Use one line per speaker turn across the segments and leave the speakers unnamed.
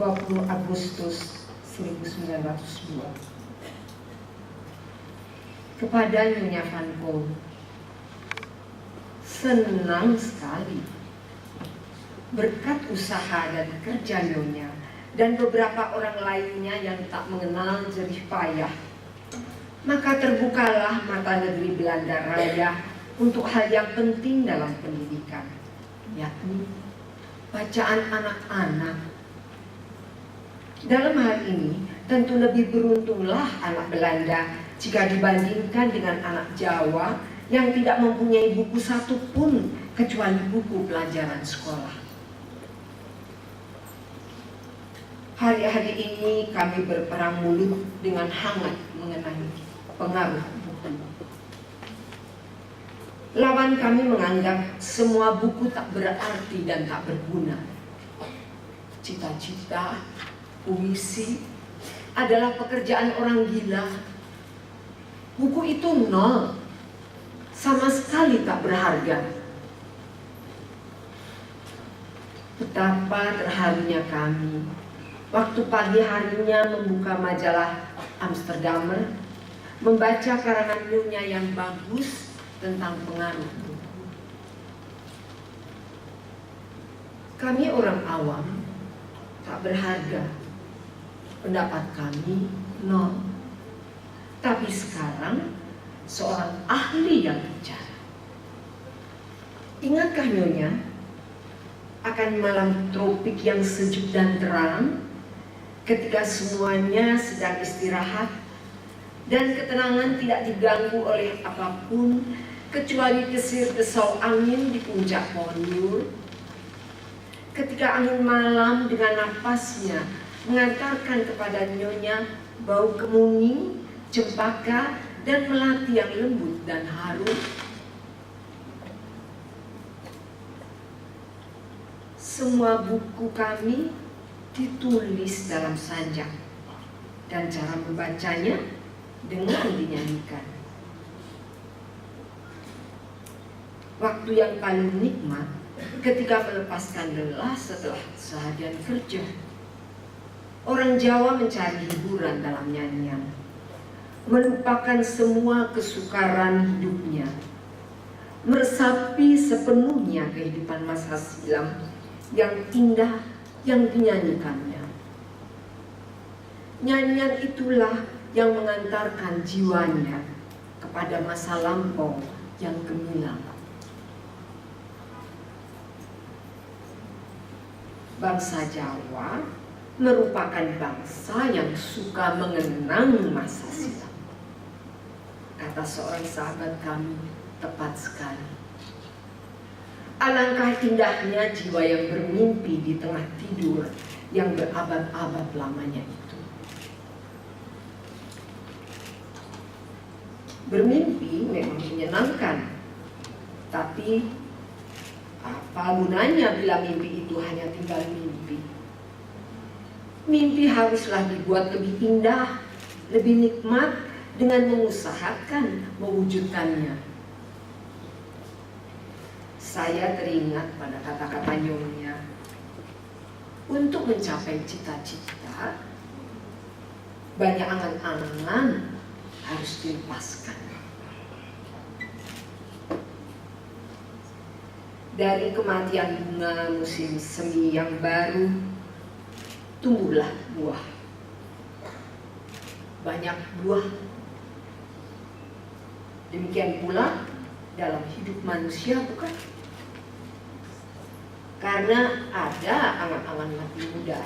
20 Agustus 1902. Kepada Nyonya Van Gogh, senang sekali berkat usaha dan kerja Nyonya dan beberapa orang lainnya yang tak mengenal jerih payah, maka terbukalah mata negeri Belanda Raya untuk hal yang penting dalam pendidikan, yakni bacaan anak-anak. Dalam hal ini, tentu lebih beruntunglah anak Belanda jika dibandingkan dengan anak Jawa yang tidak mempunyai buku satu pun kecuali buku pelajaran sekolah. Hari-hari ini kami berperang mulut dengan hangat mengenai pengaruh buku. Lawan kami menganggap semua buku tak berarti dan tak berguna. Cita-cita, puisi adalah pekerjaan orang gila. Buku itu nol, sama sekali tak berharga. Betapa terharunya kami waktu pagi harinya membuka majalah Amsterdamer, membaca karangan Nyonya yang bagus tentang pengaruh buku. Kami orang awam tak berharga. Pendapat kami nol. Tapi sekarang seorang ahli yang bicara. Ingatkah Nyonya akan malam tropik yang sejuk dan terang ketika semuanya sedang istirahat dan ketenangan tidak diganggu oleh apapun kecuali desir-desau angin di puncak pohon nyur? Ketika angin malam dengan napasnya mengantarkan kepada Nyonya bau kemuning, cempaka, dan melati yang lembut dan harum. Semua buku kami ditulis dalam sanjak dan cara membacanya dengan dinyanyikan. Waktu yang paling nikmat ketika melepaskan lelah setelah seharian kerja. Orang Jawa mencari hiburan dalam nyanyian, melupakan semua kesukaran hidupnya, meresapi sepenuhnya kehidupan masa silam yang indah yang dinyanyikannya. Nyanyian itulah yang mengantarkan jiwanya kepada masa lampau yang gemilang. Bangsa Jawa merupakan bangsa yang suka mengenang masa silam. Kata seorang sahabat kami tepat sekali. Alangkah indahnya jiwa yang bermimpi di tengah tidur yang berabad-abad lamanya itu. Bermimpi memang menyenangkan, tapi apa gunanya bila mimpi itu hanya tinggal mimpi? Mimpi haruslah dibuat lebih indah, lebih nikmat dengan mengusahakan mewujudkannya. Saya teringat pada kata-kata Nyonya, untuk mencapai cita-cita, banyak angan-angan harus dilepaskan. Dari kematian bunga musim semi yang baru, tumbuhlah buah. Banyak buah. Demikian pula dalam hidup manusia, bukan? Karena ada angan-angan mati muda.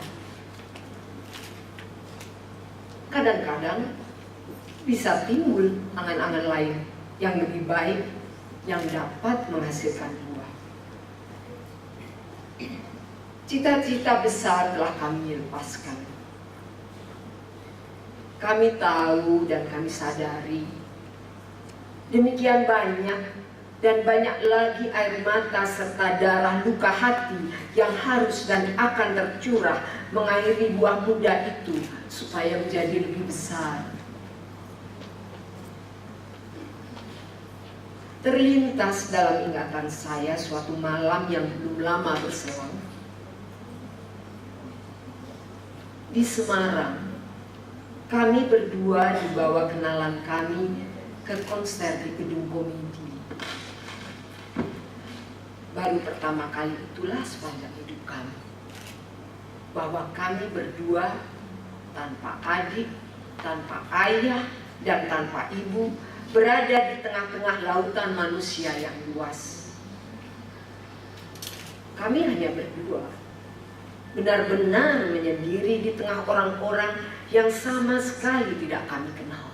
Kadang-kadang bisa timbul angan-angan lain yang lebih baik yang dapat menghasilkan buah. Cita-cita besar telah kami lepaskan. Kami tahu dan kami sadari demikian banyak dan banyak lagi air mata serta darah luka hati yang harus dan akan tercurah mengairi buah muda itu supaya menjadi lebih besar. terlintas dalam ingatan saya suatu malam yang belum lama berselang. Di Semarang, kami berdua dibawa kenalan kami ke konser di gedung komedi. Baru pertama kali itulah sepanjang hidup kami, bahwa kami berdua tanpa adik, tanpa ayah, dan tanpa ibu berada di tengah-tengah lautan manusia yang luas. Kami hanya berdua, benar-benar menyendiri di tengah orang-orang yang sama sekali tidak kami kenal.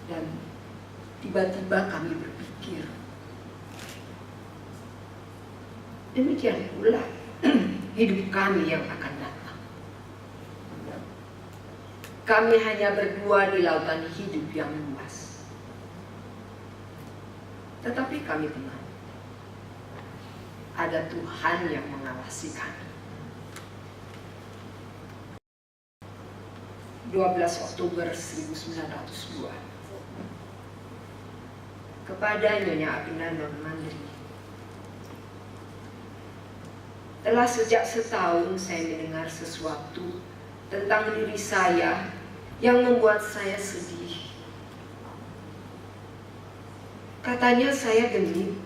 Dan tiba-tiba kami berpikir, demikian pula hidup kami yang akan datang. Kami hanya berdua di lautan hidup yang luas. Tetapi kami tenang, ada Tuhan yang mengawasi kami. 12 Oktober 1902. Kepada Nyonya Agna Non-Mandri. Telah sejak setahun saya mendengar sesuatu tentang diri saya yang membuat saya sedih. Katanya saya genit.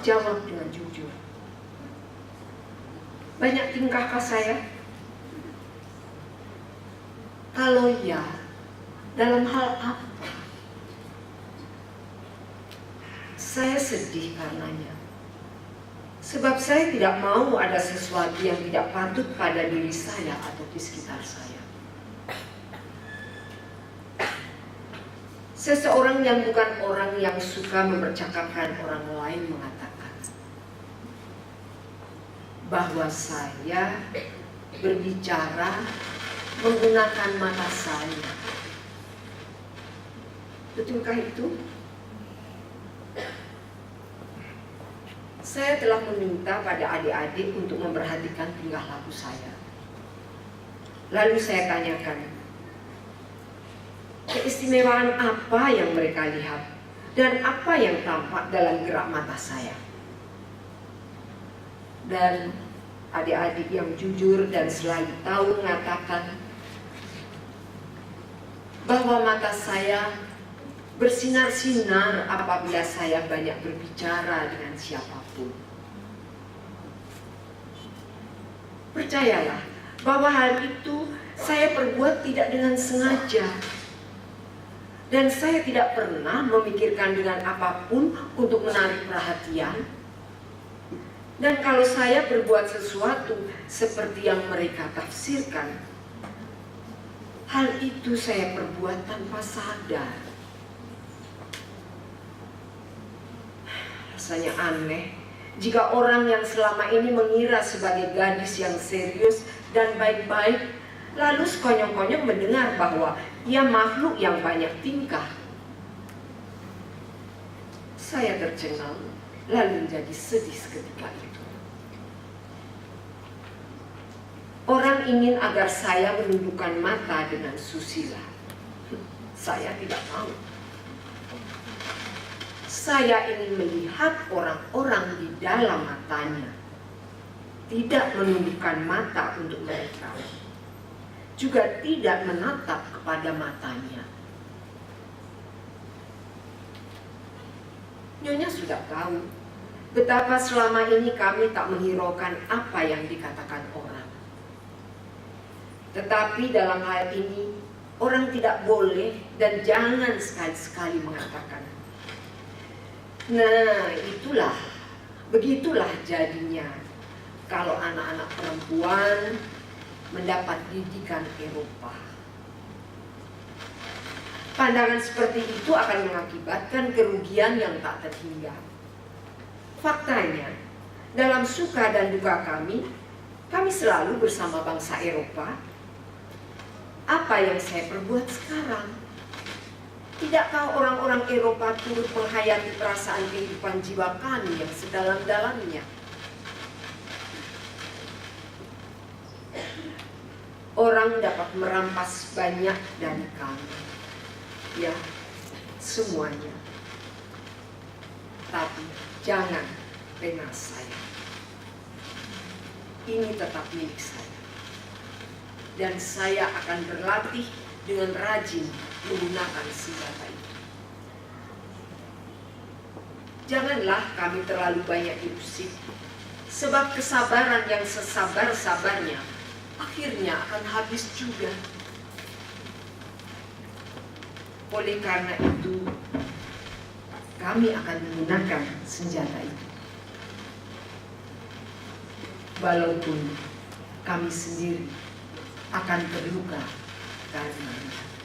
Jawab dengan jujur. Banyak tingkahkah saya? Kalau ya, dalam hal apa? Saya sedih karenanya. Sebab saya tidak mau ada sesuatu yang tidak patut pada diri saya atau di sekitar saya. Seseorang yang bukan orang yang suka mempercakapkan orang lain mengatakan bahwa saya berbicara menggunakan mata saya. Betulkah itu? Saya telah meminta pada adik-adik untuk memperhatikan tingkah laku saya. Lalu saya tanyakan, keistimewaan apa yang mereka lihat dan apa yang tampak dalam gerak mata saya. Dan adik-adik yang jujur dan selalu tahu mengatakan bahwa mata saya bersinar-sinar apabila saya banyak berbicara dengan siapapun. Percayalah bahwa hal itu saya perbuat tidak dengan sengaja. Dan saya tidak pernah memikirkan dengan apapun untuk menarik perhatian. Dan kalau saya berbuat sesuatu seperti yang mereka tafsirkan, hal itu saya perbuat tanpa sadar. Rasanya aneh jika orang yang selama ini mengira sebagai gadis yang serius dan baik-baik, lalu sekonyong-konyong mendengar bahwa ia makhluk yang banyak tingkah. Saya tercengang, lalu menjadi sedih seketika itu. Orang ingin agar saya menundukkan mata dengan susila. Saya tidak mau. Saya ingin melihat orang-orang di dalam matanya, tidak menundukkan mata untuk mereka, juga tidak menatap kepada matanya. Nyonya sudah tahu betapa selama ini kami tak menghiraukan apa yang dikatakan orang. Tetapi dalam hal ini, orang tidak boleh dan jangan sekali-sekali mengatakan, nah begitulah jadinya kalau anak-anak perempuan mendapat didikan Eropa. Pandangan seperti itu akan mengakibatkan kerugian yang tak terhingga. Faktanya, dalam suka dan duka kami selalu bersama bangsa Eropa. Apa yang saya perbuat sekarang? Tidakkah orang-orang Eropa turut menghayati perasaan kehidupan jiwa kami yang sedalam-dalamnya? orang dapat merampas banyak dari kami. Ya, semuanya. Tapi jangan dengar saya. Ini tetap milik saya. Dan saya akan berlatih dengan rajin menggunakan senjata itu. Janganlah kami terlalu banyak diusik, sebab kesabaran yang sesabar-sabarnya akhirnya akan habis juga. Oleh karena itu, kami akan menggunakan senjata itu. Walaupun kami sendiri akan terluka karenanya.